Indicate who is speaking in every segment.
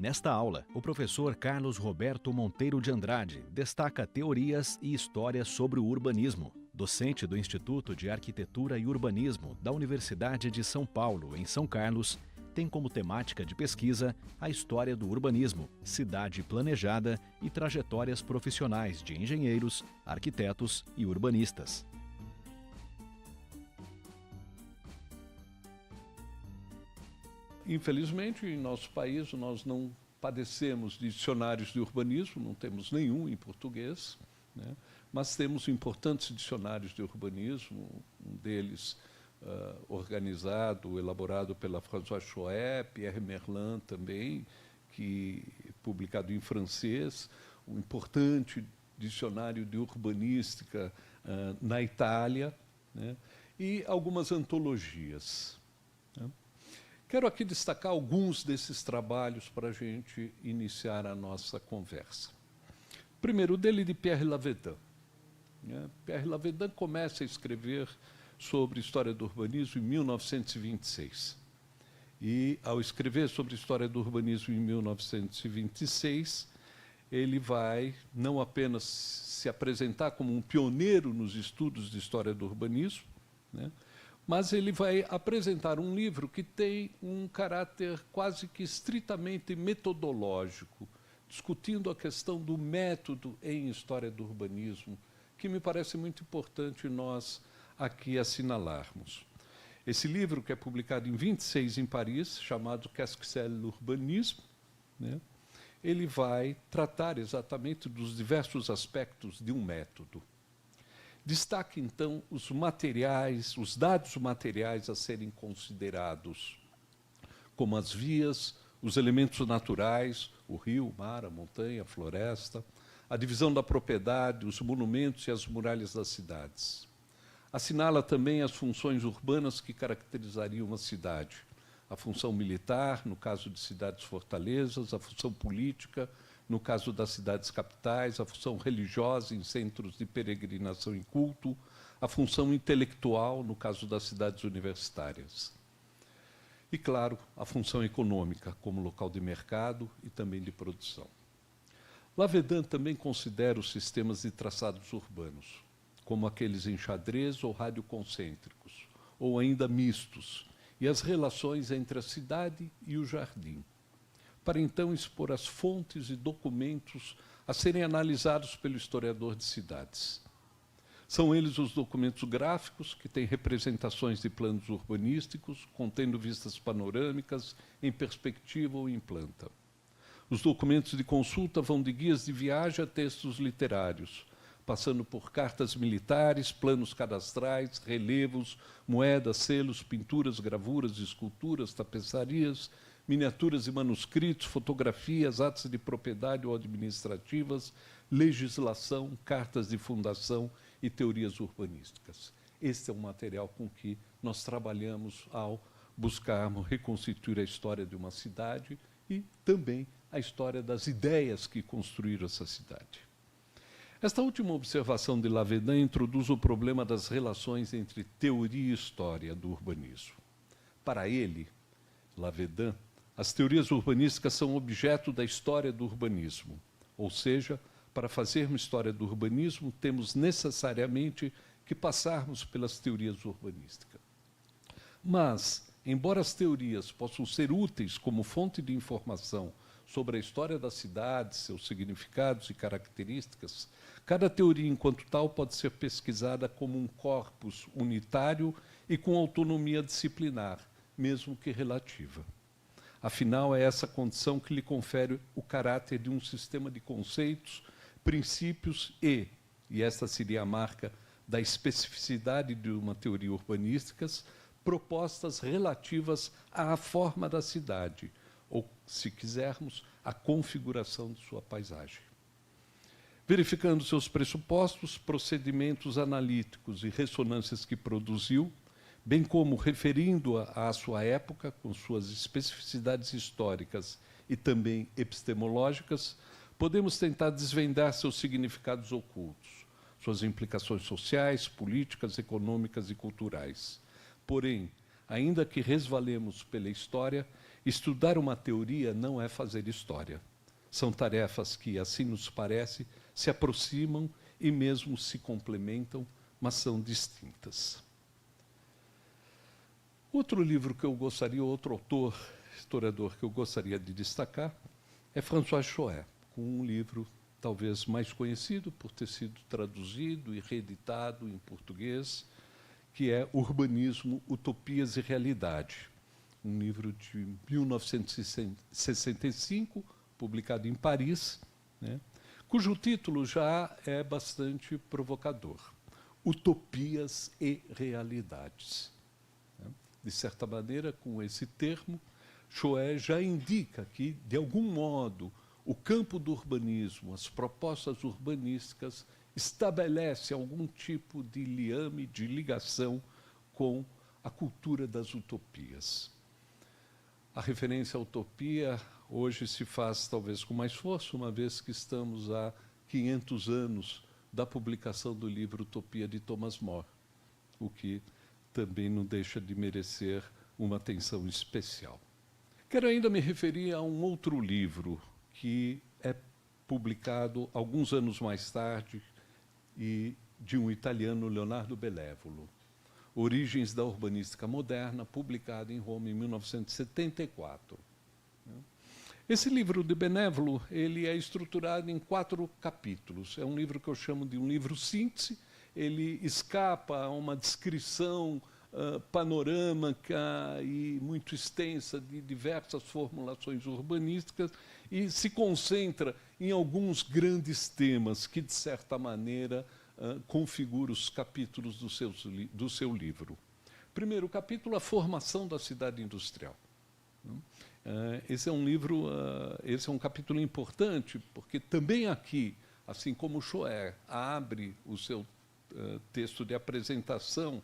Speaker 1: Nesta aula, o professor Carlos Roberto Monteiro de Andrade destaca teorias e histórias sobre o urbanismo. Docente do Instituto de Arquitetura e Urbanismo da Universidade de São Paulo, em São Carlos, tem como temática de pesquisa a história do urbanismo, cidade planejada e trajetórias profissionais de engenheiros, arquitetos e urbanistas.
Speaker 2: Infelizmente, em nosso país, nós não padecemos de dicionários de urbanismo, não temos nenhum em português, né? Mas temos importantes dicionários de urbanismo, um deles organizado, elaborado pela François Choët, Pierre Merlin também, que publicado em francês, um importante dicionário de urbanística na Itália, né? E algumas antologias, né? Quero aqui destacar alguns desses trabalhos para a gente iniciar a nossa conversa. Primeiro, o dele de Pierre Lavedan. Pierre Lavedan começa a escrever sobre história do urbanismo em 1926. E, ao escrever sobre história do urbanismo em 1926, ele vai não apenas se apresentar como um pioneiro nos estudos de história do urbanismo, né? Mas ele vai apresentar um livro que tem um caráter quase que estritamente metodológico, discutindo a questão do método em história do urbanismo, que me parece muito importante nós aqui assinalarmos. Esse livro, que é publicado em 26 em Paris, chamado Qu'est-ce que c'est l'urbanisme, né? Ele vai tratar exatamente dos diversos aspectos de um método. Destaque, então, os materiais, os dados materiais a serem considerados, como as vias, os elementos naturais, o rio, o mar, a montanha, a floresta, a divisão da propriedade, os monumentos e as muralhas das cidades. Assinala também as funções urbanas que caracterizariam uma cidade. A função militar, no caso de cidades-fortalezas, a função política, no caso das cidades capitais, a função religiosa em centros de peregrinação e culto, a função intelectual, no caso das cidades universitárias. E, claro, a função econômica, como local de mercado e também de produção. Lavedan também considera os sistemas de traçados urbanos, como aqueles em xadrez ou radioconcêntricos, ou ainda mistos, e as relações entre a cidade e o jardim, para então expor as fontes e documentos a serem analisados pelo historiador de cidades. São eles os documentos gráficos, que têm representações de planos urbanísticos, contendo vistas panorâmicas, em perspectiva ou em planta. Os documentos de consulta vão de guias de viagem a textos literários, passando por cartas militares, planos cadastrais, relevos, moedas, selos, pinturas, gravuras, esculturas, tapeçarias, miniaturas e manuscritos, fotografias, atos de propriedade ou administrativas, legislação, cartas de fundação e teorias urbanísticas. Este é o material com que nós trabalhamos ao buscarmos reconstituir a história de uma cidade e também a história das ideias que construíram essa cidade. Esta última observação de Lavedan introduz o problema das relações entre teoria e história do urbanismo. Para ele, Lavedan, as teorias urbanísticas são objeto da história do urbanismo, ou seja, para fazermos história do urbanismo, temos necessariamente que passarmos pelas teorias urbanísticas. Mas, embora as teorias possam ser úteis como fonte de informação sobre a história da cidade, seus significados e características, cada teoria, enquanto tal, pode ser pesquisada como um corpus unitário e com autonomia disciplinar, mesmo que relativa. Afinal, é essa condição que lhe confere o caráter de um sistema de conceitos, princípios e esta seria a marca da especificidade de uma teoria urbanística, propostas relativas à forma da cidade, ou, se quisermos, à configuração de sua paisagem. Verificando seus pressupostos, procedimentos analíticos e ressonâncias que produziu, bem como referindo-a à sua época, com suas especificidades históricas e também epistemológicas, podemos tentar desvendar seus significados ocultos, suas implicações sociais, políticas, econômicas e culturais. Porém, ainda que resvalemos pela história, Estudar uma teoria não é fazer história. São tarefas que, assim nos parece, se aproximam e mesmo se complementam, mas são distintas. Outro livro que eu gostaria, outro autor, historiador que eu gostaria de destacar, é François Choët, com um livro talvez mais conhecido por ter sido traduzido e reeditado em português, que é Urbanismo, Utopias e Realidade, um livro de 1965, publicado em Paris, né, cujo título já é bastante provocador: Utopias e Realidades. De certa maneira, com esse termo, Choët já indica que, de algum modo, o campo do urbanismo, as propostas urbanísticas, estabelece algum tipo de liame, de ligação com a cultura das utopias. A referência à utopia hoje se faz talvez com mais força, uma vez que estamos há 500 anos da publicação do livro Utopia de Thomas More, o que também não deixa de merecer uma atenção especial. Quero ainda me referir a um outro livro que é publicado alguns anos mais tarde e de um italiano, Leonardo Benévolo, Origens da Urbanística Moderna, publicado em Roma em 1974. Esse livro de Benévolo, ele é estruturado em 4 capítulos. É um livro que eu chamo de um livro síntese. Ele escapa a uma descrição panorâmica e muito extensa de diversas formulações urbanísticas e se concentra em alguns grandes temas que, de certa maneira, configuram os capítulos do seu livro. Primeiro capítulo, a formação da cidade industrial. Esse é um capítulo importante, porque também aqui, assim como Choët abre o seu texto de apresentação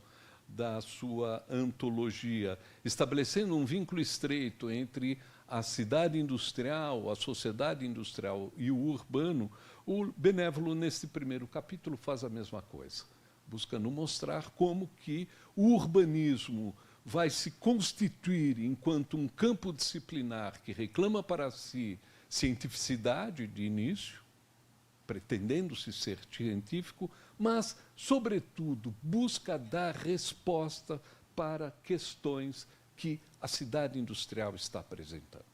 Speaker 2: da sua antologia, estabelecendo um vínculo estreito entre a cidade industrial, a sociedade industrial e o urbano, o Benévolo, nesse primeiro capítulo, faz a mesma coisa, buscando mostrar como que o urbanismo vai se constituir enquanto um campo disciplinar que reclama para si cientificidade de início, pretendendo-se ser científico, mas, sobretudo, busca dar resposta para questões que a cidade industrial está apresentando.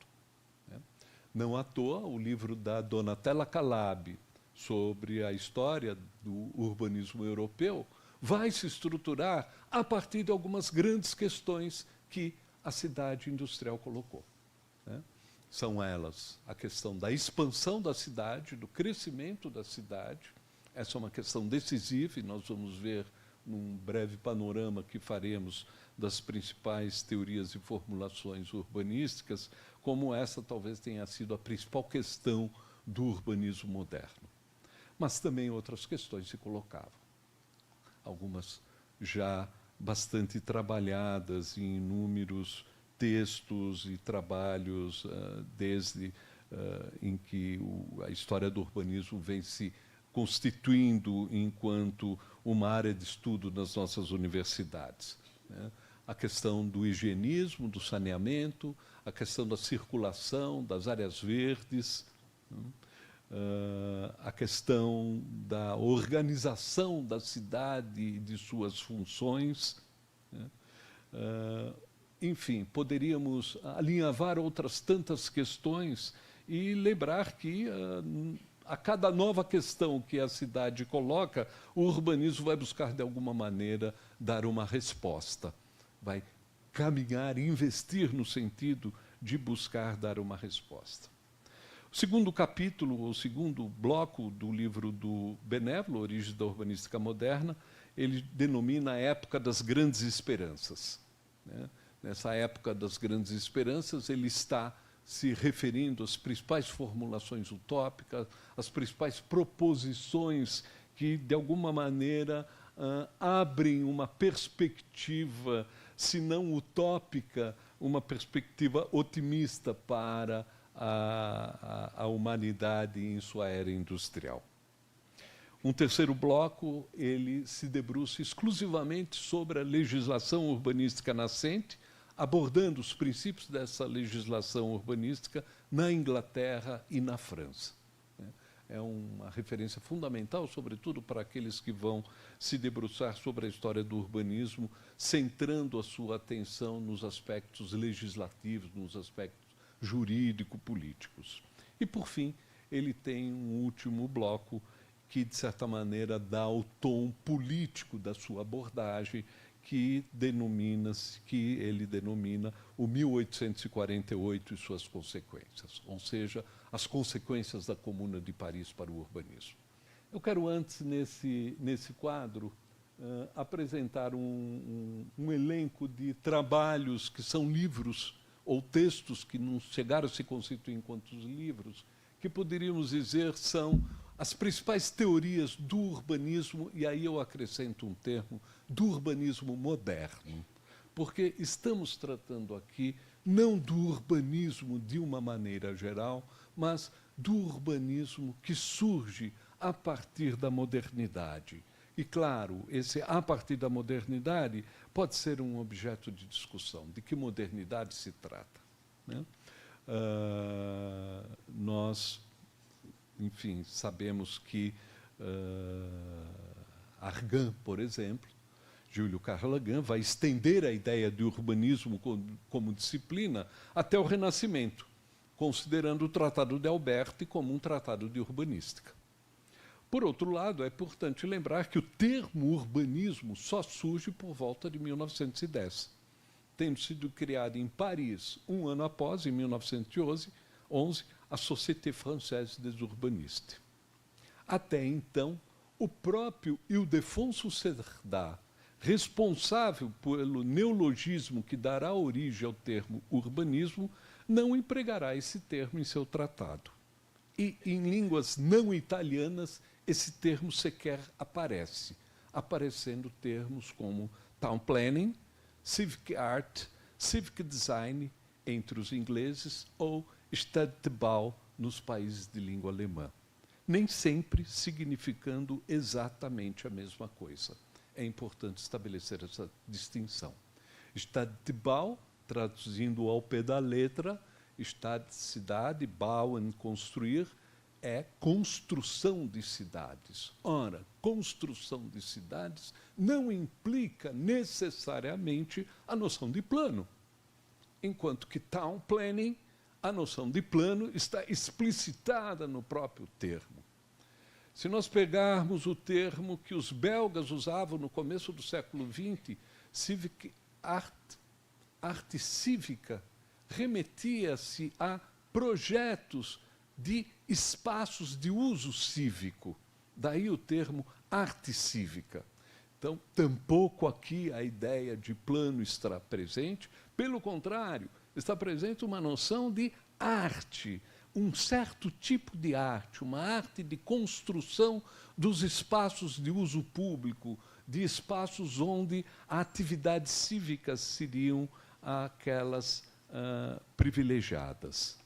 Speaker 2: Não à toa, o livro da Donatella Calabi sobre a história do urbanismo europeu vai se estruturar a partir de algumas grandes questões que a cidade industrial colocou. São elas a questão da expansão da cidade, do crescimento da cidade. Essa é uma questão decisiva e nós vamos ver num breve panorama que faremos das principais teorias e formulações urbanísticas, como essa talvez tenha sido a principal questão do urbanismo moderno. Mas também outras questões se colocavam. Algumas já bastante trabalhadas em inúmeros textos e trabalhos, desde em que a história do urbanismo vem se constituindo enquanto uma área de estudo nas nossas universidades. A questão do higienismo, do saneamento, a questão da circulação, das áreas verdes, a questão da organização da cidade e de suas funções. Enfim, poderíamos alinhavar outras tantas questões e lembrar que a cada nova questão que a cidade coloca, o urbanismo vai buscar, de alguma maneira, dar uma resposta. Vai caminhar, investir no sentido de buscar dar uma resposta. O segundo capítulo, o segundo bloco do livro do Benévolo, Origens da Urbanística Moderna, ele denomina a época das grandes esperanças. Nessa época das grandes esperanças, ele está se referindo às principais formulações utópicas, às principais proposições que, de alguma maneira, abrem uma perspectiva, se não utópica, uma perspectiva otimista para a humanidade em sua era industrial. Um terceiro bloco, ele se debruça exclusivamente sobre a legislação urbanística nascente, abordando os princípios dessa legislação urbanística na Inglaterra e na França. É uma referência fundamental, sobretudo para aqueles que vão se debruçar sobre a história do urbanismo, centrando a sua atenção nos aspectos legislativos, nos aspectos jurídico-políticos. E, por fim, ele tem um último bloco que, de certa maneira, dá o tom político da sua abordagem, que ele denomina o 1848 e suas consequências, ou seja, as consequências da Comuna de Paris para o urbanismo. Eu quero antes, nesse quadro, apresentar um elenco de trabalhos que são livros ou textos que não chegaram a se constituir enquanto livros, que poderíamos dizer são as principais teorias do urbanismo, e aí eu acrescento um termo, do urbanismo moderno, porque estamos tratando aqui não do urbanismo de uma maneira geral, mas do urbanismo que surge a partir da modernidade. E, claro, esse a partir da modernidade pode ser um objeto de discussão. De que modernidade se trata, né? Nós, enfim, sabemos que Argan, por exemplo, Júlio Carlo Argan, vai estender a ideia de urbanismo como disciplina até o Renascimento, considerando o Tratado de Alberti como um tratado de urbanística. Por outro lado, é importante lembrar que o termo urbanismo só surge por volta de 1910, tendo sido criado em Paris um ano após, em 1911, a Société Française des Urbanistes. Até então, o próprio Ildefonso Cerdá, responsável pelo neologismo que dará origem ao termo urbanismo, não empregará esse termo em seu tratado. E, em línguas não italianas, esse termo sequer aparece, aparecendo termos como town planning, civic art, civic design entre os ingleses ou Städtebau nos países de língua alemã, nem sempre significando exatamente a mesma coisa. É importante estabelecer essa distinção. Städtebau, traduzindo ao pé da letra, Stadt, cidade, bauen, construir, é construção de cidades. Ora, construção de cidades não implica necessariamente a noção de plano, enquanto que town planning, a noção de plano está explicitada no próprio termo. Se nós pegarmos o termo que os belgas usavam no começo do século XX, civic art, arte cívica, remetia-se a projetos de espaços de uso cívico. Daí o termo arte cívica. Então, tampouco aqui a ideia de plano está presente. Pelo contrário, está presente uma noção de arte, um certo tipo de arte, uma arte de construção dos espaços de uso público, de espaços onde atividades cívicas seriam aquelas privilegiadas.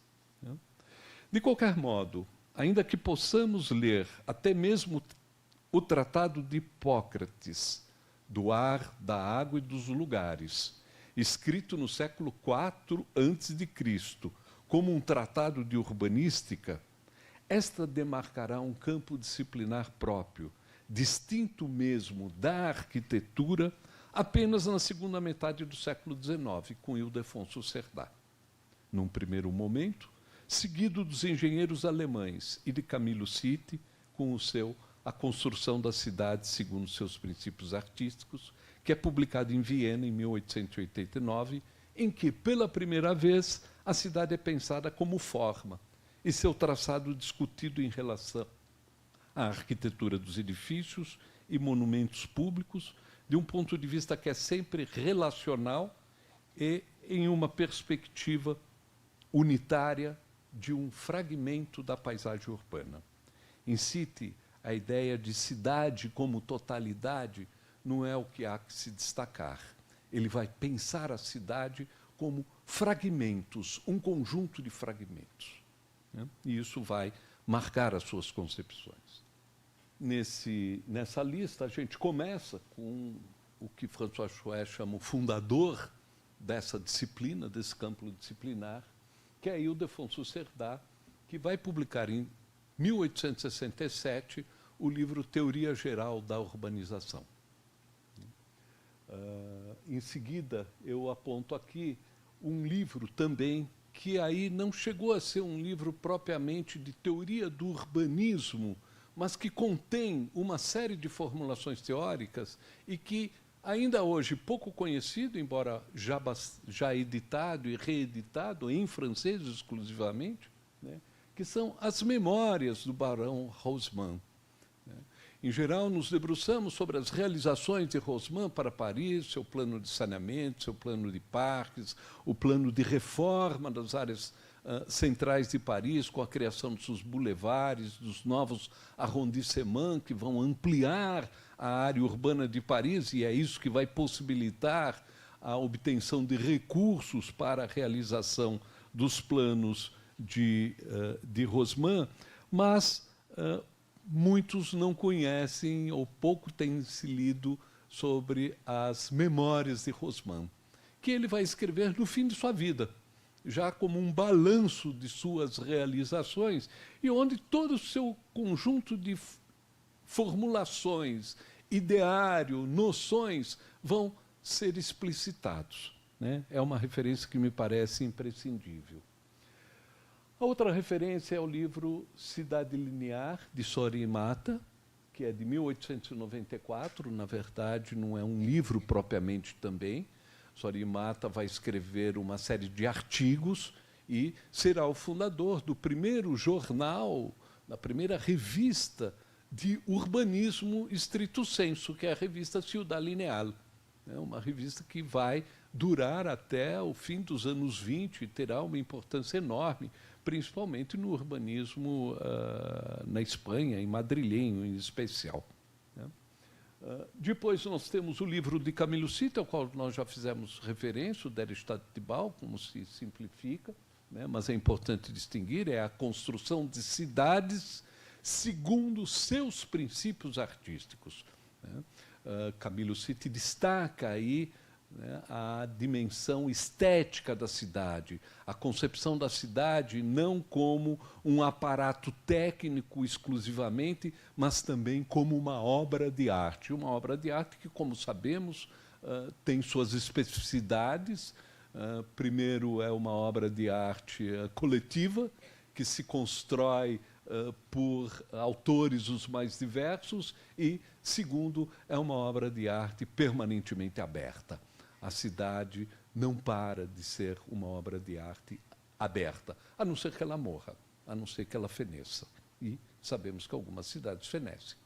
Speaker 2: De qualquer modo, ainda que possamos ler até mesmo o Tratado de Hipócrates, do ar, da água e dos lugares, escrito no século IV a.C., como um tratado de urbanística, esta demarcará um campo disciplinar próprio, distinto mesmo da arquitetura, apenas na segunda metade do século XIX, com Ildefonso Cerdá. Num primeiro momento, seguido dos engenheiros alemães e de Camillo Sitte, com A Construção da Cidade segundo seus princípios artísticos, que é publicado em Viena em 1889, em que, pela primeira vez, a cidade é pensada como forma e seu traçado discutido em relação à arquitetura dos edifícios e monumentos públicos, de um ponto de vista que é sempre relacional e em uma perspectiva unitária de um fragmento da paisagem urbana. Em Sitte, a ideia de cidade como totalidade não é o que há que se destacar. Ele vai pensar a cidade como fragmentos, um conjunto de fragmentos, né? E isso vai marcar as suas concepções. Nessa lista, a gente começa com o que François Chouet chama o fundador dessa disciplina, desse campo disciplinar, que é Ildefonso Cerdá, que vai publicar em 1867 o livro Teoria Geral da Urbanização. Em seguida, eu aponto aqui um livro também que aí não chegou a ser um livro propriamente de teoria do urbanismo, mas que contém uma série de formulações teóricas e que ainda hoje pouco conhecido, embora já editado e reeditado em francês exclusivamente, né, que são as memórias do barão Haussmann. Né. Em geral, nos debruçamos sobre as realizações de Haussmann para Paris, seu plano de saneamento, seu plano de parques, o plano de reforma das áreas centrais de Paris, com a criação dos seus boulevards, dos novos arrondissements que vão ampliar a área urbana de Paris, e é isso que vai possibilitar a obtenção de recursos para a realização dos planos de Haussmann, mas muitos não conhecem ou pouco têm se lido sobre as memórias de Haussmann, que ele vai escrever no fim de sua vida, já como um balanço de suas realizações, e onde todo o seu conjunto de formulações, ideário, noções, vão ser explicitados. Né? É uma referência que me parece imprescindível. A outra referência é o livro Cidade Linear, de Sorin Mata, que é de 1894, na verdade não é um livro propriamente também. Sorin Mata vai escrever uma série de artigos e será o fundador do primeiro jornal, da primeira revista de urbanismo estrito sensu, que é a revista Ciudad Lineal. É uma revista que vai durar até o fim dos anos 20 e terá uma importância enorme, principalmente no urbanismo na Espanha, em madrilenho em especial. Né? Depois nós temos o livro de Camilo Sitte, ao qual nós já fizemos referência, o Der Stadtbau, como se simplifica, né? Mas é importante distinguir, é a construção de cidades segundo seus princípios artísticos. Né? Camilo Sitte destaca aí, né, a dimensão estética da cidade, a concepção da cidade não como um aparato técnico exclusivamente, mas também como uma obra de arte. Uma obra de arte que, como sabemos, tem suas especificidades. Primeiro, é uma obra de arte coletiva, que se constrói por autores os mais diversos, e, segundo, é uma obra de arte permanentemente aberta. A cidade não para de ser uma obra de arte aberta, a não ser que ela morra, a não ser que ela feneça. E sabemos que algumas cidades fenecem.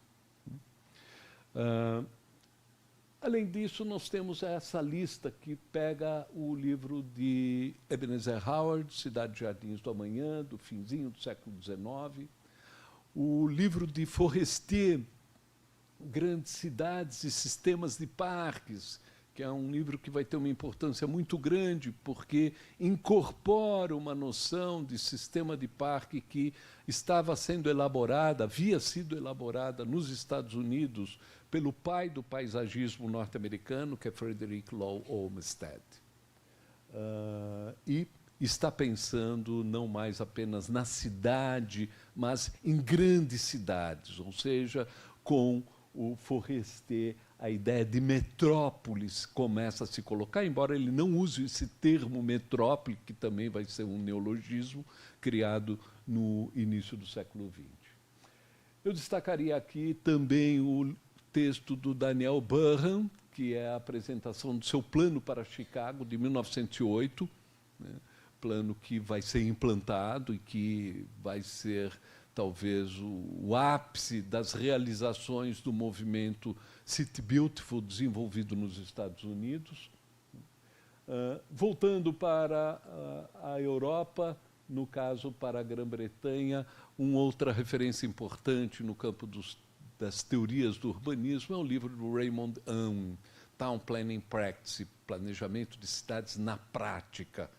Speaker 2: Além disso, nós temos essa lista que pega o livro de Ebenezer Howard, Cidade e Jardins do Amanhã, do finzinho do século XIX, o livro de Forestier, Grandes Cidades e Sistemas de Parques, que é um livro que vai ter uma importância muito grande, porque incorpora uma noção de sistema de parque que estava sendo elaborada, havia sido elaborada nos Estados Unidos pelo pai do paisagismo norte-americano, que é Frederick Law Olmsted. E está pensando não mais apenas na cidade, mas em grandes cidades, ou seja, com o Forestier, a ideia de metrópolis começa a se colocar, embora ele não use esse termo metrópole, que também vai ser um neologismo criado no início do século XX. Eu destacaria aqui também o texto do Daniel Burhan, que é a apresentação do seu plano para Chicago, de 1908, né? Plano que vai ser implantado e que vai ser talvez o ápice das realizações do movimento City Beautiful desenvolvido nos Estados Unidos. Voltando para a Europa, no caso para a Grã-Bretanha, uma outra referência importante no campo das teorias do urbanismo é o livro do Raymond Aun, Town Planning Practice, Planejamento de Cidades na Prática.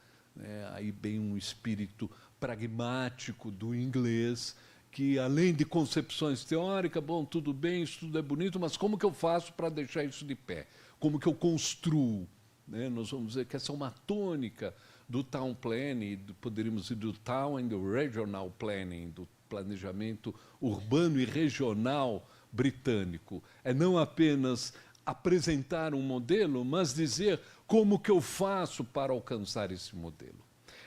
Speaker 2: Aí bem um espírito pragmático do inglês, que além de concepções teóricas, bom, tudo bem, isso tudo é bonito, mas como que eu faço para deixar isso de pé? Como que eu construo? né? Nós vamos dizer que essa é uma tônica do town planning, poderíamos dizer do town and do regional planning, do planejamento urbano e regional britânico. É não apenas apresentar um modelo, mas dizer como que eu faço para alcançar esse modelo.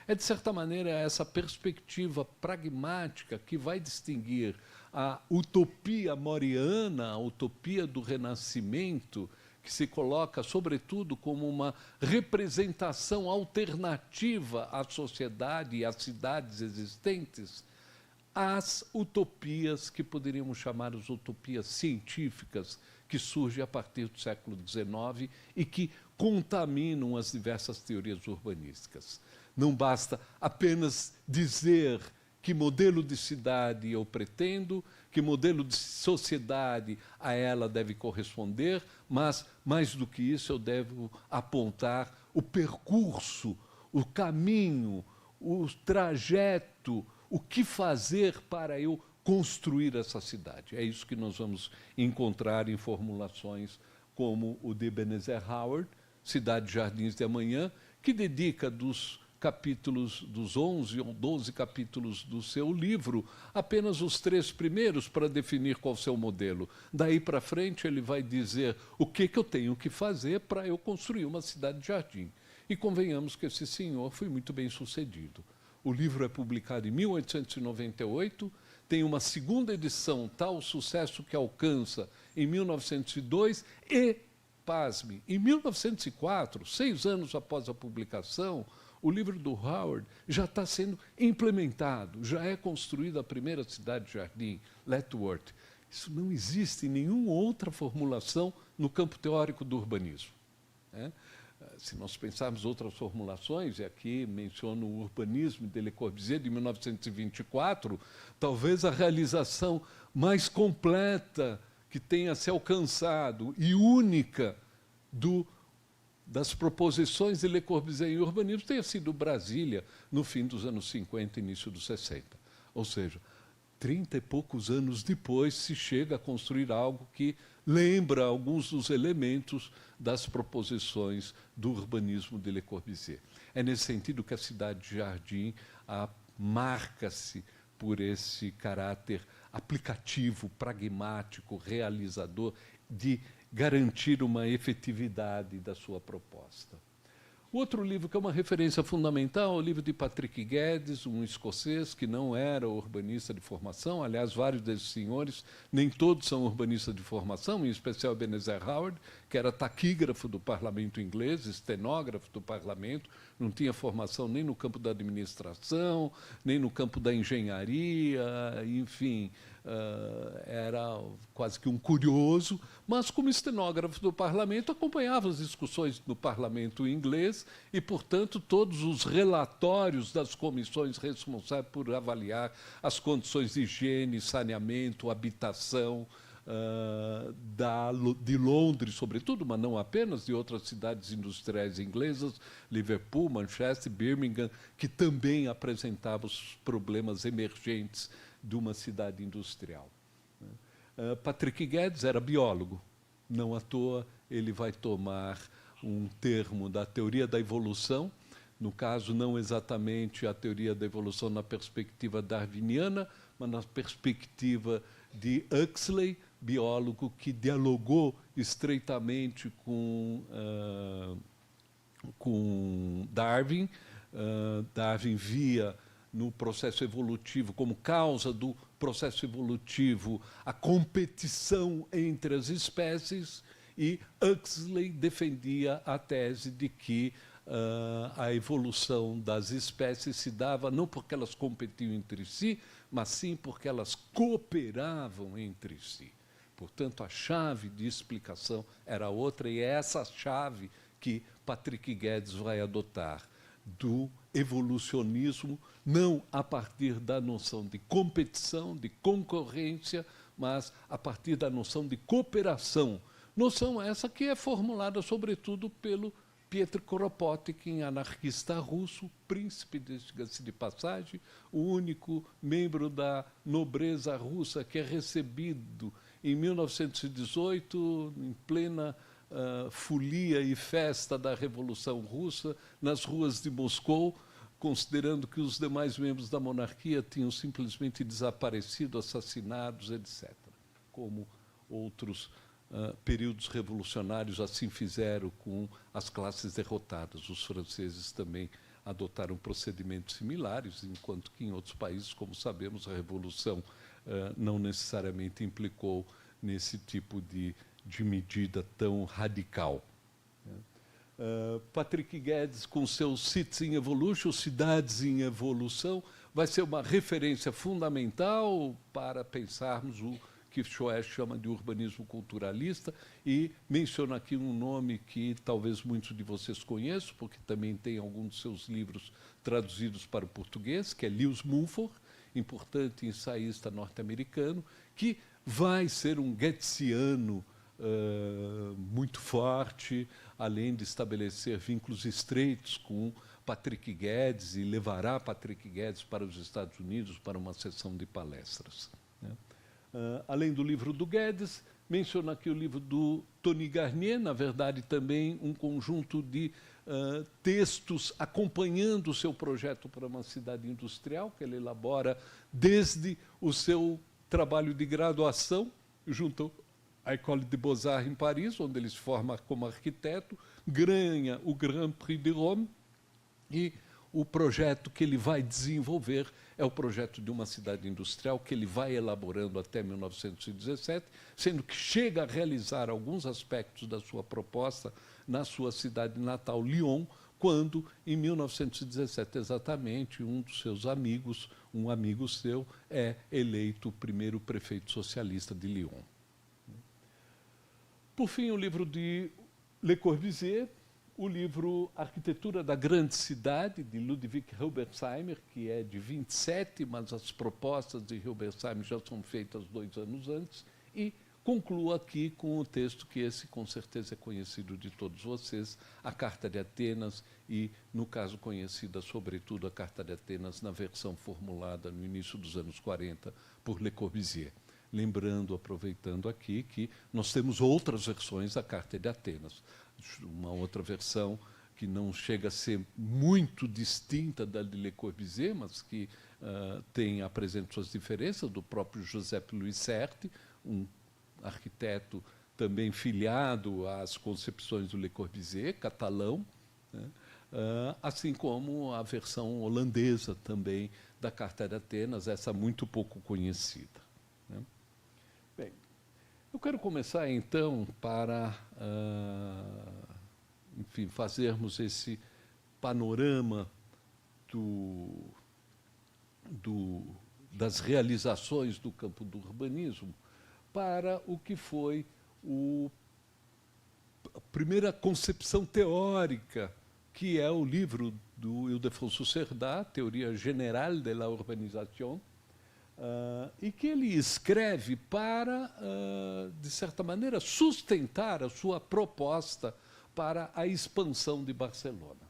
Speaker 2: É, de certa maneira, essa perspectiva pragmática que vai distinguir a utopia moriana, a utopia do Renascimento, que se coloca, sobretudo, como uma representação alternativa à sociedade e às cidades existentes, às utopias que poderíamos chamar as utopias científicas, que surgem a partir do século XIX e que contaminam as diversas teorias urbanísticas. Não basta apenas dizer que modelo de cidade eu pretendo, que modelo de sociedade a ela deve corresponder, mas, mais do que isso, eu devo apontar o percurso, o caminho, o trajeto, o que fazer para eu construir essa cidade. É isso que nós vamos encontrar em formulações como o de Ebenezer Howard, Cidade Jardins de Amanhã, que dedica dos 11 ou 12 capítulos do seu livro, apenas os 3 primeiros para definir qual é o seu modelo. Daí para frente ele vai dizer o que eu tenho que fazer para eu construir uma cidade-jardim. E convenhamos que esse senhor foi muito bem sucedido. O livro é publicado em 1898, tem uma segunda edição, tal sucesso que alcança em 1902 e, pasme, em 1904, 6 anos após a publicação, o livro do Howard já está sendo implementado, já é construída a primeira cidade-jardim, Letchworth. Isso não existe em nenhuma outra formulação no campo teórico do urbanismo, né? Se nós pensarmos outras formulações, e aqui menciono o Urbanisme de Le Corbusier, de 1924, talvez a realização mais completa que tenha se alcançado e única das proposições de Le Corbusier em urbanismo tenha sido Brasília, no fim dos anos 50 início dos 60. Ou seja, 30 e poucos anos depois se chega a construir algo que lembra alguns dos elementos das proposições do urbanismo de Le Corbusier. É nesse sentido que a cidade-jardim marca-se por esse caráter aplicativo, pragmático, realizador, de garantir uma efetividade da sua proposta. Outro livro que é uma referência fundamental é o livro de Patrick Guedes, um escocês que não era urbanista de formação. Aliás, vários desses senhores, nem todos são urbanistas de formação, em especial Ebenezer Howard, que era taquígrafo do parlamento inglês, estenógrafo do parlamento, não tinha formação nem no campo da administração, nem no campo da engenharia, enfim, era quase que um curioso, mas como estenógrafo do parlamento acompanhava as discussões do parlamento inglês e, portanto, todos os relatórios das comissões responsáveis por avaliar as condições de higiene, saneamento, habitação de Londres, sobretudo, mas não apenas, de outras cidades industriais inglesas, Liverpool, Manchester, Birmingham, que também apresentavam os problemas emergentes de uma cidade industrial. Patrick Guedes era biólogo. Não à toa ele vai tomar um termo da teoria da evolução, no caso não exatamente a teoria da evolução na perspectiva darwiniana, mas na perspectiva de Huxley, biólogo que dialogou estreitamente com Darwin. Darwin via no processo evolutivo, como causa do processo evolutivo, a competição entre as espécies, e Huxley defendia a tese de que a evolução das espécies se dava não porque elas competiam entre si, mas sim porque elas cooperavam entre si. Portanto, a chave de explicação era outra, e é essa chave que Patrick Guedes vai adotar, do evolucionismo, não a partir da noção de competição, de concorrência, mas a partir da noção de cooperação. Noção essa que é formulada, sobretudo, pelo Piotr Kropotkin, anarquista russo, príncipe, diga-se de passagem, o único membro da nobreza russa que é recebido em 1918, em plena folia e festa da Revolução Russa nas ruas de Moscou, considerando que os demais membros da monarquia tinham simplesmente desaparecido, assassinados, etc. Como outros períodos revolucionários assim fizeram com as classes derrotadas. Os franceses também adotaram procedimentos similares, enquanto que em outros países, como sabemos, a Revolução não necessariamente implicou nesse tipo de medida tão radical. Patrick Guedes, com seu Cities in Evolution, Cidades em Evolução, vai ser uma referência fundamental para pensarmos o que Choé chama de urbanismo culturalista, e menciona aqui um nome que talvez muitos de vocês conheçam, porque também tem alguns dos seus livros traduzidos para o português, que é Lewis Mumford, importante ensaísta norte-americano, que vai ser um guedesiano muito forte, além de estabelecer vínculos estreitos com Patrick Guedes, e levará Patrick Guedes para os Estados Unidos para uma sessão de palestras. Além do livro do Guedes, menciona aqui o livro do Tony Garnier, na verdade também um conjunto de textos acompanhando o seu projeto para uma cidade industrial, que ele elabora desde o seu trabalho de graduação, junto à École des Beaux-Arts em Paris, onde ele se forma como arquiteto, ganha o Grand Prix de Rome, e o projeto que ele vai desenvolver é o projeto de uma cidade industrial que ele vai elaborando até 1917, sendo que chega a realizar alguns aspectos da sua proposta na sua cidade natal, Lyon, quando, em 1917, exatamente, um dos seus amigos, um amigo seu, é eleito o primeiro prefeito socialista de Lyon. Por fim, o livro de Le Corbusier, o livro Arquitetura da Grande Cidade, de Ludwig Hilbersheimer, que é de 27, mas as propostas de Hilbersheimer já são feitas 2 anos antes, e concluo aqui com o texto que esse, com certeza, é conhecido de todos vocês, a Carta de Atenas, e, no caso, conhecida, sobretudo, a Carta de Atenas na versão formulada no início dos anos 40 por Le Corbusier. Lembrando, aproveitando aqui, que nós temos outras versões da Carta de Atenas. Uma outra versão que não chega a ser muito distinta da de Le Corbusier, mas que apresenta suas diferenças, do próprio Giuseppe Louis Certi, um arquiteto também filiado às concepções do Le Corbusier, catalão, né? Assim como a versão holandesa também da Carta de Atenas, essa muito pouco conhecida. Né? Bem, eu quero começar, então, para enfim, fazermos esse panorama das realizações do campo do urbanismo para o que foi a primeira concepção teórica, que é o livro do Ildefonso Cerdá, Teoria General de la Urbanización, e que ele escreve para, de certa maneira, sustentar a sua proposta para a expansão de Barcelona.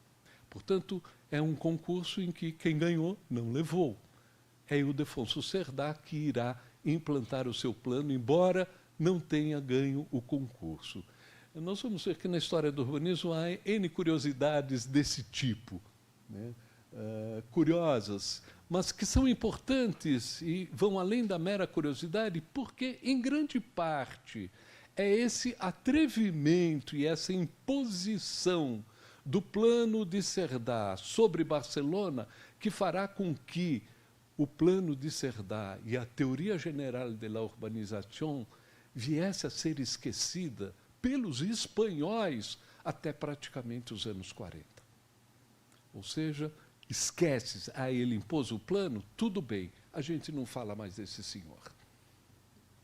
Speaker 2: Portanto, é um concurso em que quem ganhou não levou. É Ildefonso Cerdá que irá implantar o seu plano, embora não tenha ganho o concurso. Nós vamos ver que na história do urbanismo há N curiosidades desse tipo, né? Curiosas, mas que são importantes e vão além da mera curiosidade, porque, em grande parte, é esse atrevimento e essa imposição do plano de Cerdá sobre Barcelona que fará com que o plano de Cerdá e a Teoria General de la Urbanización viesse a ser esquecida pelos espanhóis até praticamente os anos 40. Ou seja, esquece, ele impôs o plano, tudo bem, a gente não fala mais desse senhor.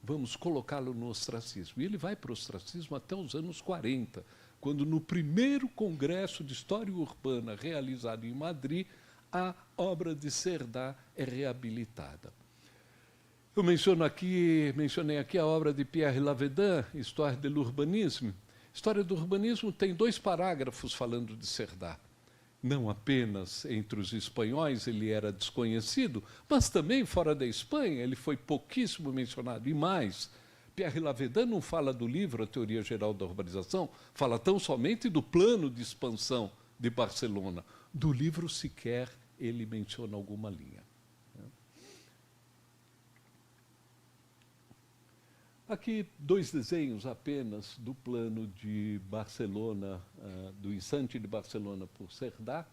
Speaker 2: Vamos colocá-lo no ostracismo. E ele vai para o ostracismo até os anos 40, quando, no primeiro Congresso de História Urbana realizado em Madrid, a obra de Cerdá é reabilitada. Eu mencionei aqui a obra de Pierre Lavedan, Histoire de l'Urbanisme. História do Urbanismo tem 2 parágrafos falando de Cerdá. Não apenas entre os espanhóis ele era desconhecido, mas também fora da Espanha ele foi pouquíssimo mencionado. E mais, Pierre Lavedan não fala do livro A Teoria Geral da Urbanização, fala tão somente do plano de expansão de Barcelona. Do livro sequer ele menciona alguma linha. Aqui 2 desenhos apenas do plano de Barcelona, do Instante de Barcelona por Cerdà,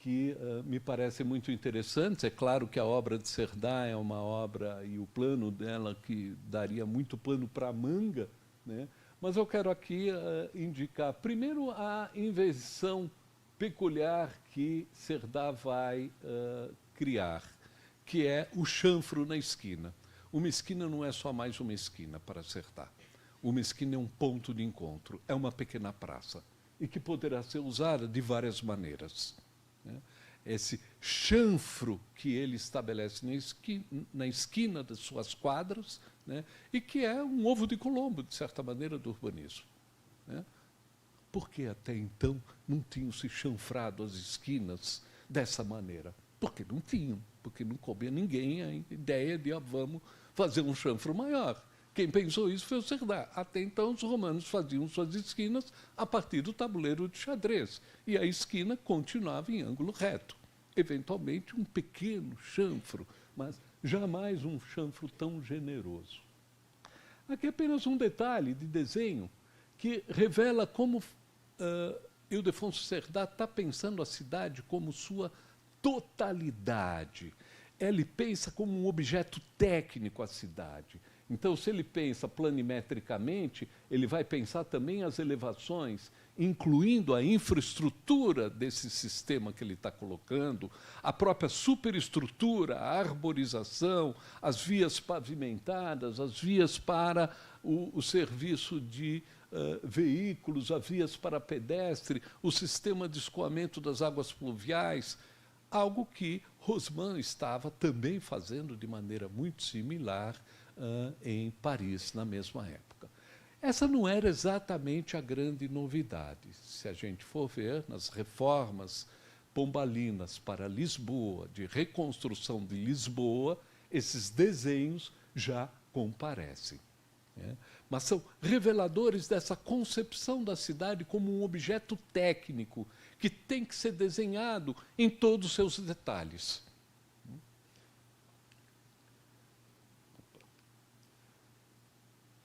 Speaker 2: que me parecem muito interessantes. É claro que a obra de Cerdà é uma obra, e o plano dela, que daria muito pano para a manga, né? Mas eu quero aqui indicar, primeiro, a invenção peculiar que Cerdà vai criar, que é o chanfro na esquina. Uma esquina não é só mais uma esquina para Cerdà. Uma esquina é um ponto de encontro, é uma pequena praça, e que poderá ser usada de várias maneiras. Esse chanfro que ele estabelece na esquina das suas quadras, né, e que é um ovo de Colombo, de certa maneira, do urbanismo. Né? Por que até então não tinham se chanfrado as esquinas dessa maneira? Porque não tinham, porque não coube a ninguém a ideia de vamos fazer um chanfro maior. Quem pensou isso foi o Cerdà. Até então, os romanos faziam suas esquinas a partir do tabuleiro de xadrez. E a esquina continuava em ângulo reto. Eventualmente, um pequeno chanfro, mas jamais um chanfro tão generoso. Aqui é apenas um detalhe de desenho que revela como Ildefonso Cerdà está pensando a cidade como sua totalidade. Ele pensa como um objeto técnico a cidade. Então, se ele pensa planimetricamente, ele vai pensar também as elevações, incluindo a infraestrutura desse sistema que ele está colocando, a própria superestrutura, a arborização, as vias pavimentadas, as vias para o serviço de veículos, as vias para pedestre, o sistema de escoamento das águas pluviais, algo que Haussmann estava também fazendo de maneira muito similar em Paris, na mesma época. Essa não era exatamente a grande novidade. Se a gente for ver nas reformas pombalinas para Lisboa, de reconstrução de Lisboa, esses desenhos já comparecem. Né? Mas são reveladores dessa concepção da cidade como um objeto técnico que tem que ser desenhado em todos os seus detalhes.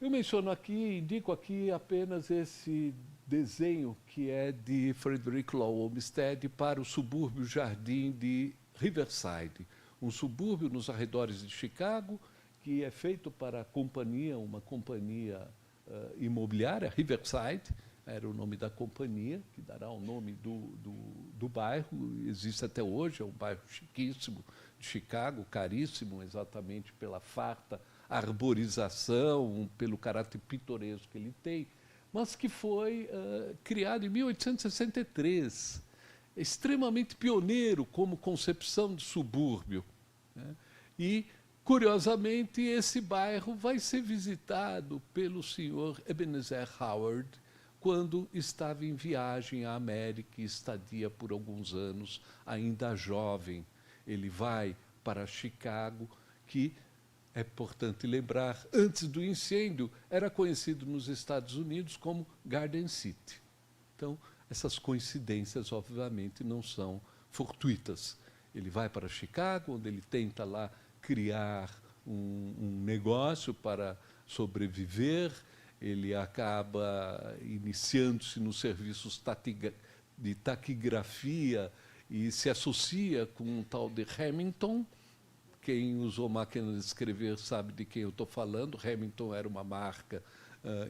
Speaker 2: Eu menciono aqui, indico aqui apenas esse desenho que é de Frederick Law Olmsted para o subúrbio Jardim de Riverside, um subúrbio nos arredores de Chicago, que é feito para a companhia, uma companhia imobiliária, Riverside, era o nome da companhia, que dará o nome do bairro, existe até hoje, é um bairro chiquíssimo de Chicago, caríssimo exatamente pela farta arborização, pelo caráter pitoresco que ele tem, mas que foi criado em 1863, extremamente pioneiro como concepção de subúrbio. Né? E, curiosamente, esse bairro vai ser visitado pelo senhor Ebenezer Howard, quando estava em viagem à América e estadia por alguns anos, ainda jovem. Ele vai para Chicago, que é importante lembrar, antes do incêndio, era conhecido nos Estados Unidos como Garden City. Então, essas coincidências, obviamente, não são fortuitas. Ele vai para Chicago, onde ele tenta lá criar um negócio para sobreviver. Ele acaba iniciando-se nos serviços de taquigrafia e se associa com um tal de Remington. Quem usou máquina de escrever sabe de quem eu estou falando. Remington era uma marca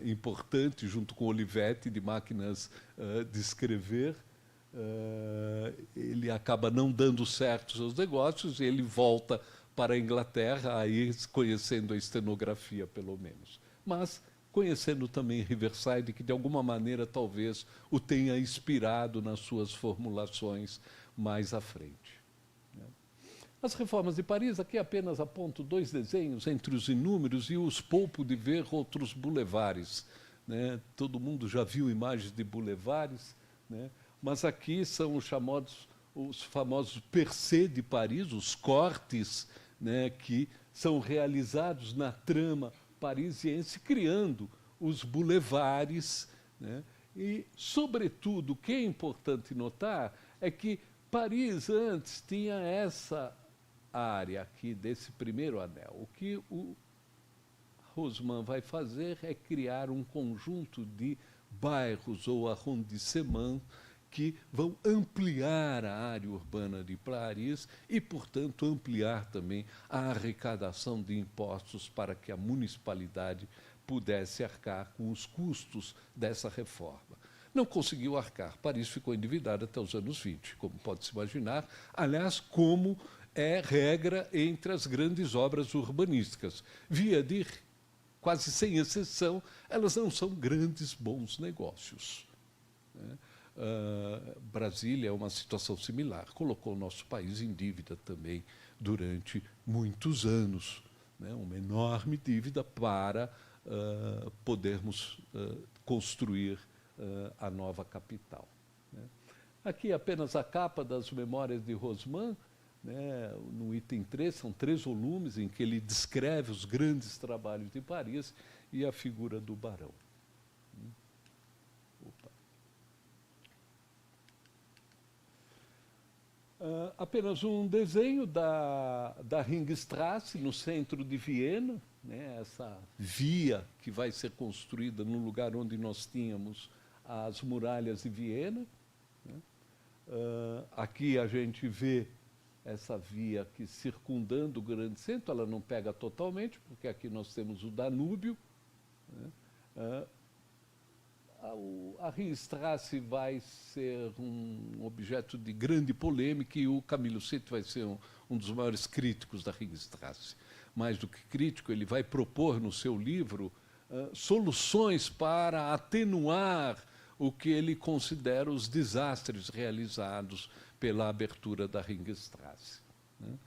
Speaker 2: importante, junto com Olivetti, de máquinas de escrever. Ele acaba não dando certo os seus negócios e ele volta para a Inglaterra, aí conhecendo a estenografia, pelo menos. Mas conhecendo também Riverside, que de alguma maneira talvez o tenha inspirado nas suas formulações mais à frente. As reformas de Paris, aqui apenas aponto 2 desenhos entre os inúmeros e os pouco de ver outros bulevares. Né? Todo mundo já viu imagens de bulevares, né? Mas aqui são os famosos percés de Paris, os cortes, né, que são realizados na trama parisiense, criando os bulevares, né? E, sobretudo, o que é importante notar é que Paris antes tinha essa área aqui desse primeiro anel. O que o Haussmann vai fazer é criar um conjunto de bairros ou arrondissements que vão ampliar a área urbana de Paris e, portanto, ampliar também a arrecadação de impostos para que a municipalidade pudesse arcar com os custos dessa reforma. Não conseguiu arcar. Paris ficou endividada até os anos 20, como pode-se imaginar. Aliás, como é regra entre as grandes obras urbanísticas. Via de quase sem exceção, elas não são grandes bons negócios, né? Brasília é uma situação similar. Colocou o nosso país em dívida também durante muitos anos, né? Uma enorme dívida para podermos construir a nova capital, né? Aqui apenas a capa das Memórias de Haussmann, né? No item 3, são 3 volumes em que ele descreve os grandes trabalhos de Paris e a figura do barão. Opa. Apenas um desenho da Ringstrasse, no centro de Viena, né? Essa via que vai ser construída no lugar onde nós tínhamos as muralhas de Viena, né? Aqui a gente vê essa via aqui circundando o grande centro. Ela não pega totalmente, porque aqui nós temos o Danúbio, né? A Ringstrasse vai ser um objeto de grande polêmica e o Camilo Sitt vai ser um dos maiores críticos da Ringstrasse. Mais do que crítico, ele vai propor no seu livro soluções para atenuar o que ele considera os desastres realizados pela abertura da Ringstrasse, né?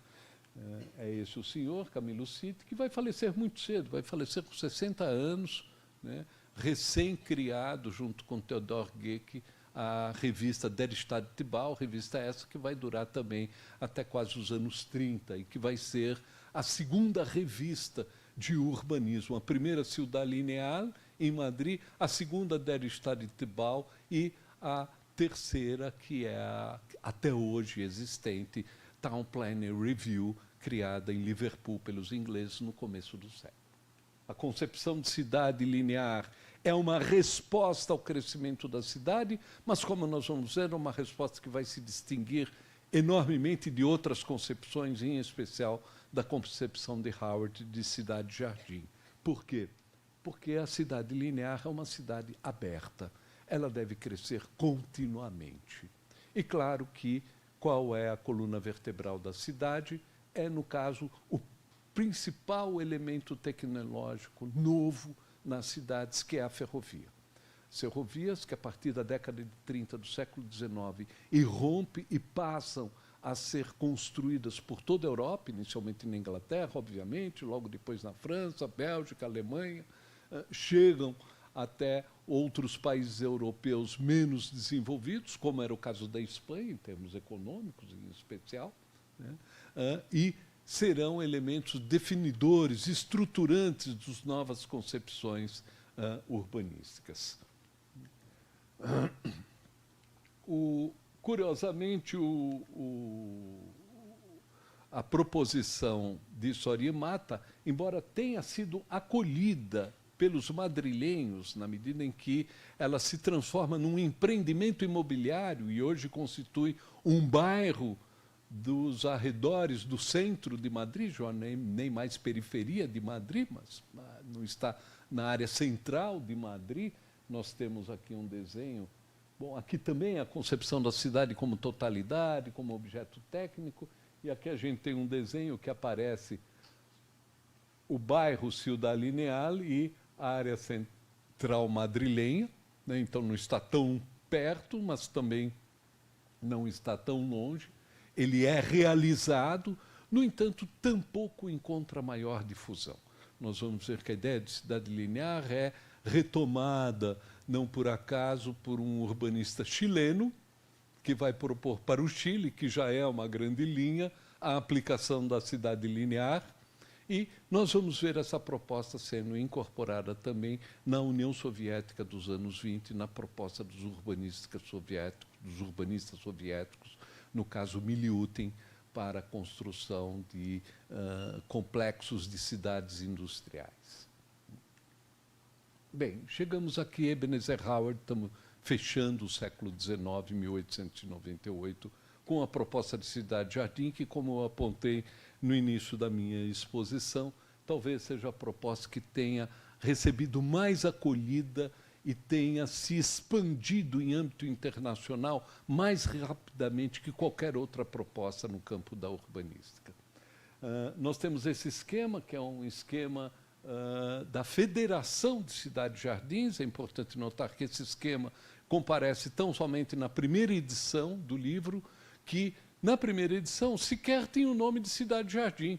Speaker 2: É esse o senhor, Camilo Sitt, que vai falecer muito cedo, vai falecer com 60 anos, né? Recém-criado, junto com Theodor Geck, a revista Der Stadtbau, revista essa que vai durar também até quase os anos 30 e que vai ser a segunda revista de urbanismo. A primeira, Ciudad Lineal, em Madrid, a segunda, Der Stadtbau, e a terceira, que é a até hoje existente, Town Planner Review, criada em Liverpool pelos ingleses no começo do século. A concepção de cidade linear é uma resposta ao crescimento da cidade, mas, como nós vamos ver, é uma resposta que vai se distinguir enormemente de outras concepções, em especial da concepção de Howard de cidade-jardim. Por quê? Porque a cidade linear é uma cidade aberta. Ela deve crescer continuamente. E claro que qual é a coluna vertebral da cidade? É, no caso, o principal elemento tecnológico novo nas cidades, que é a ferrovia. Ferrovias que, a partir da década de 30 do século XIX, irrompem e passam a ser construídas por toda a Europa, inicialmente na Inglaterra, obviamente, logo depois na França, Bélgica, Alemanha, chegam até outros países europeus menos desenvolvidos, como era o caso da Espanha, em termos econômicos em especial, né? E serão elementos definidores, estruturantes das novas concepções urbanísticas. Curiosamente, a proposição de Soria Mata, embora tenha sido acolhida pelos madrilenhos, na medida em que ela se transforma num empreendimento imobiliário e hoje constitui um bairro dos arredores do centro de Madrid, já nem mais periferia de Madrid, mas não está na área central de Madrid. Nós temos aqui um desenho. Bom, aqui também a concepção da cidade como totalidade, como objeto técnico, e aqui a gente tem um desenho que aparece o bairro Ciudad Lineal e a área central madrilenha, né? Então não está tão perto, mas também não está tão longe. Ele é realizado, no entanto, tampouco encontra maior difusão. Nós vamos ver que a ideia de cidade linear é retomada, não por acaso, por um urbanista chileno, que vai propor para o Chile, que já é uma grande linha, a aplicação da cidade linear, E nós vamos ver essa proposta sendo incorporada também na União Soviética dos anos 20, na proposta dos urbanistas soviéticos, no caso Miliutin, para a construção de complexos de cidades industriais. Bem, chegamos aqui, Ebenezer Howard, estamos fechando o século XIX, 1898, com a proposta de cidade-jardim, que, como eu apontei no início da minha exposição, talvez seja a proposta que tenha recebido mais acolhida e tenha se expandido em âmbito internacional mais rapidamente que qualquer outra proposta no campo da urbanística. Nós temos esse esquema, que é um esquema da Federação de Cidades-Jardins. É importante notar que esse esquema comparece tão somente na primeira edição do livro, que na primeira edição sequer tem o nome de Cidade-Jardim.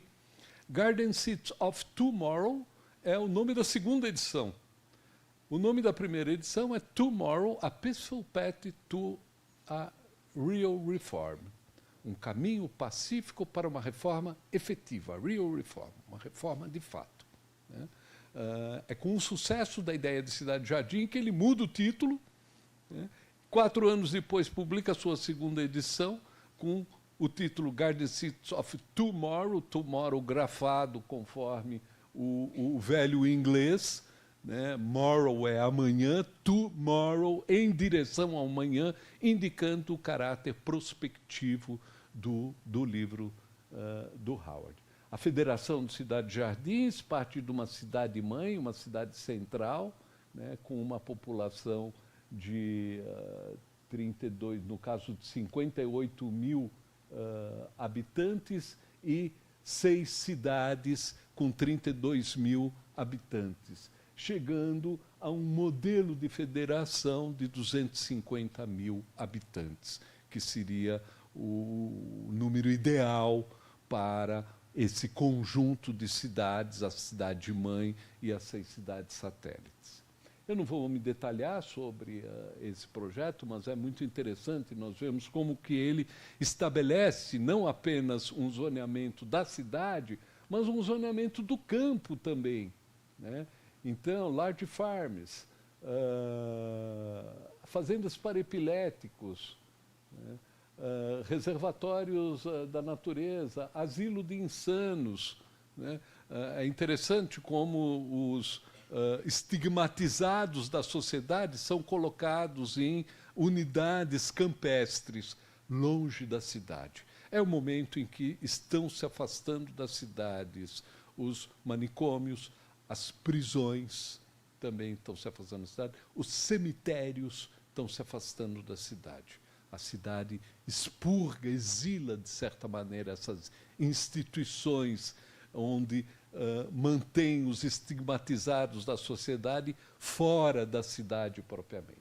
Speaker 2: Garden Cities of Tomorrow é o nome da segunda edição. O nome da primeira edição é Tomorrow, A Peaceful Path to a Real Reform. Um caminho pacífico para uma reforma efetiva, real reform, uma reforma de fato. É com o sucesso da ideia de Cidade-Jardim que ele muda o título. 4 anos depois publica a sua segunda edição com o título Garden Cities of Tomorrow, tomorrow grafado conforme o velho inglês, né? Morrow é amanhã, tomorrow em direção ao amanhã, indicando o caráter prospectivo do livro do Howard. A Federação de Cidades-Jardins parte de uma cidade-mãe, uma cidade central, né, com uma população de 32, no caso de 58 mil habitantes, e 6 cidades com 32 mil habitantes, chegando a um modelo de federação de 250 mil habitantes, que seria o número ideal para esse conjunto de cidades, a cidade-mãe e as 6 cidades satélites. Eu não vou me detalhar sobre esse projeto, mas é muito interessante. Nós vemos como que ele estabelece não apenas um zoneamento da cidade, mas um zoneamento do campo também, né? Então, large farms, fazendas para epiléticos, né? Reservatórios da natureza, asilo de insanos, né? É interessante como os estigmatizados da sociedade são colocados em unidades campestres, longe da cidade. É o momento em que estão se afastando das cidades. Os manicômios, as prisões também estão se afastando da cidade, os cemitérios estão se afastando da cidade. A cidade expurga, exila, de certa maneira, essas instituições onde mantém os estigmatizados da sociedade fora da cidade propriamente.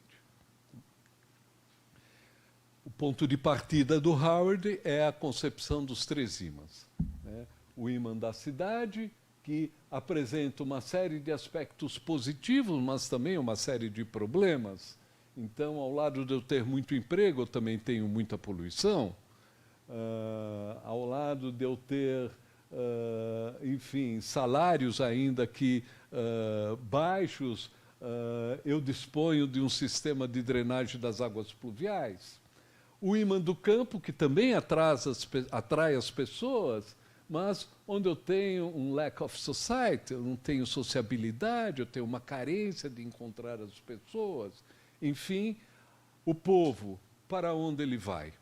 Speaker 2: O ponto de partida do Howard é a concepção dos 3 ímãs, né? O ímã da cidade, que apresenta uma série de aspectos positivos, mas também uma série de problemas. Então, ao lado de eu ter muito emprego, eu também tenho muita poluição. Ao lado de eu ter enfim, salários ainda que baixos, eu disponho de um sistema de drenagem das águas pluviais. O ímã do campo, que também atrai as pessoas, mas onde eu tenho um lack of society, eu não tenho sociabilidade, eu tenho uma carência de encontrar as pessoas. Enfim, o povo, para onde ele vai?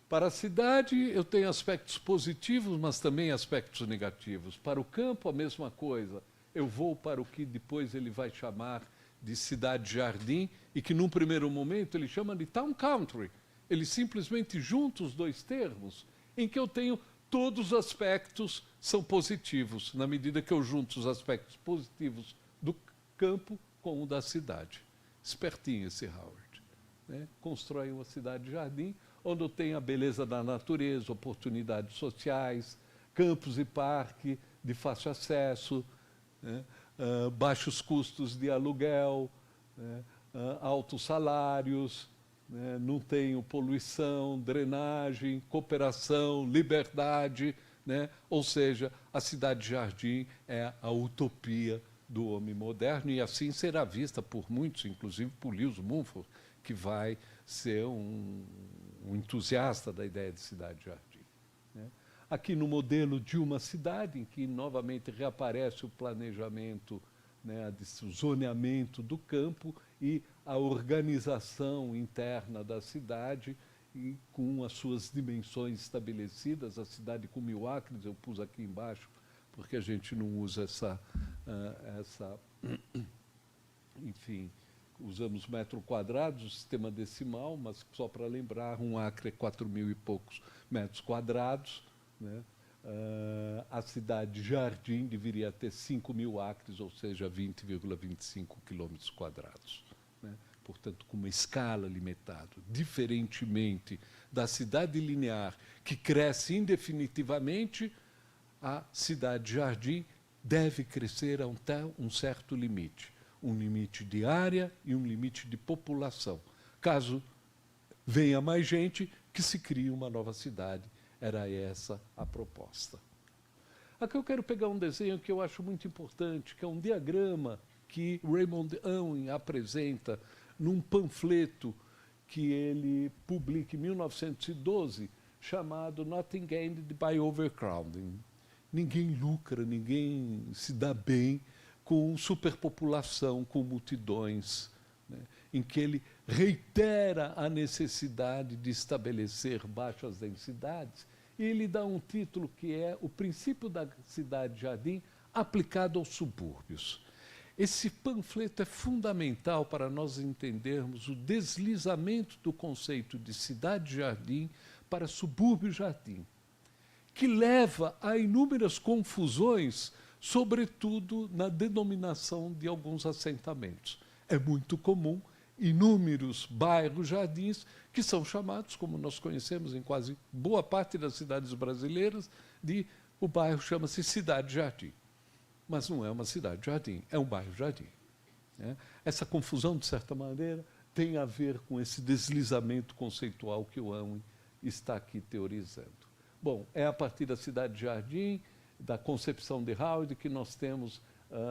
Speaker 2: Para a cidade, eu tenho aspectos positivos, mas também aspectos negativos. Para o campo, a mesma coisa. Eu vou para o que depois ele vai chamar de cidade-jardim, e que, num primeiro momento, ele chama de town country. Ele simplesmente junta os 2 termos, em que eu tenho todos os aspectos são positivos, na medida que eu junto os aspectos positivos do campo com o da cidade. Espertinho esse Howard, né? Constrói uma cidade-jardim, onde eu tenho a beleza da natureza, oportunidades sociais, campos e parque de fácil acesso, né? Baixos custos de aluguel, né? Altos salários, né? Não tenho poluição, drenagem, cooperação, liberdade, né? Ou seja, a cidade-jardim é a utopia do homem moderno, e assim será vista por muitos, inclusive por Lewis Mumford, que vai ser um entusiasta da ideia de cidade-jardim, né? Aqui no modelo de uma cidade, em que novamente reaparece o planejamento, né, o zoneamento do campo e a organização interna da cidade, e com as suas dimensões estabelecidas. A cidade com 1000 acres, eu pus aqui embaixo, porque a gente não usa enfim, usamos metro quadrado, o sistema decimal, mas só para lembrar, 1 acre é 4.000 e poucos metros quadrados, né? A cidade-jardim deveria ter 5.000 acres, ou seja, 20,25 quilômetros quadrados, né? Portanto, com uma escala limitada, diferentemente da cidade linear, que cresce indefinitivamente, a cidade-jardim deve crescer até um certo limite, um limite de área e um limite de população. Caso venha mais gente, que se crie uma nova cidade. Era essa a proposta. Aqui eu quero pegar um desenho que eu acho muito importante, que é um diagrama que Raymond Unwin apresenta num panfleto que ele publica em 1912, chamado Nothing Gained by Overcrowding. Ninguém lucra, ninguém se dá bem com superpopulação, com multidões, né? Em que ele reitera a necessidade de estabelecer baixas densidades, e ele dá um título que é o princípio da cidade-jardim aplicado aos subúrbios. Esse panfleto é fundamental para nós entendermos o deslizamento do conceito de cidade-jardim para subúrbio-jardim, que leva a inúmeras confusões, sobretudo na denominação de alguns assentamentos. É muito comum inúmeros bairros-jardins que são chamados, como nós conhecemos em quase boa parte das cidades brasileiras, o bairro chama-se cidade-jardim. Mas não é uma cidade-jardim, é um bairro-jardim, né? Essa confusão, de certa maneira, tem a ver com esse deslizamento conceitual que o Unwin está aqui teorizando. Bom, é a partir da cidade-jardim, da concepção de Howard, que nós temos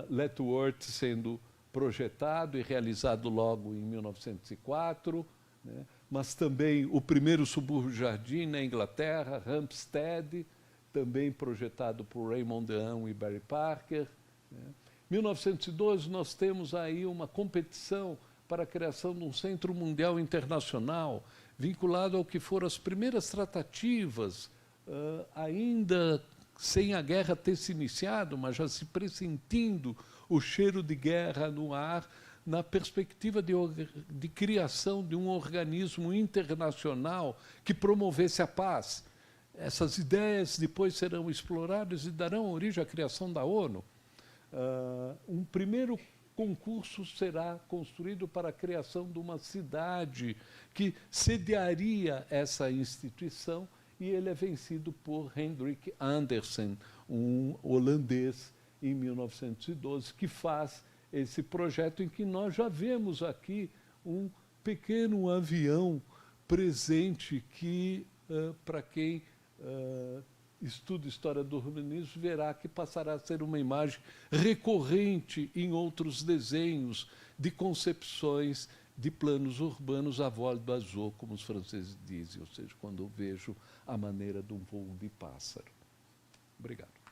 Speaker 2: Letchworth sendo projetado e realizado logo em 1904, né? Mas também o primeiro subúrbio-jardim na Inglaterra, Hampstead, também projetado por Raymond Unwin e Barry Parker, né? Em 1912, nós temos aí uma competição para a criação de um Centro Mundial Internacional, vinculado ao que foram as primeiras tratativas, ainda sem a guerra ter se iniciado, mas já se pressentindo o cheiro de guerra no ar, na perspectiva de criação de um organismo internacional que promovesse a paz. Essas ideias depois serão exploradas e darão origem à criação da ONU. Um primeiro concurso será construído para a criação de uma cidade que sediaria essa instituição, e ele é vencido por Hendrik Andersen, um holandês, em 1912, que faz esse projeto em que nós já vemos aqui um pequeno avião presente que, para quem estuda história do urbanismo, verá que passará a ser uma imagem recorrente em outros desenhos de concepções de planos urbanos à vol d'oiseau, como os franceses dizem, ou seja, quando eu vejo a maneira de um voo de pássaro. Obrigado.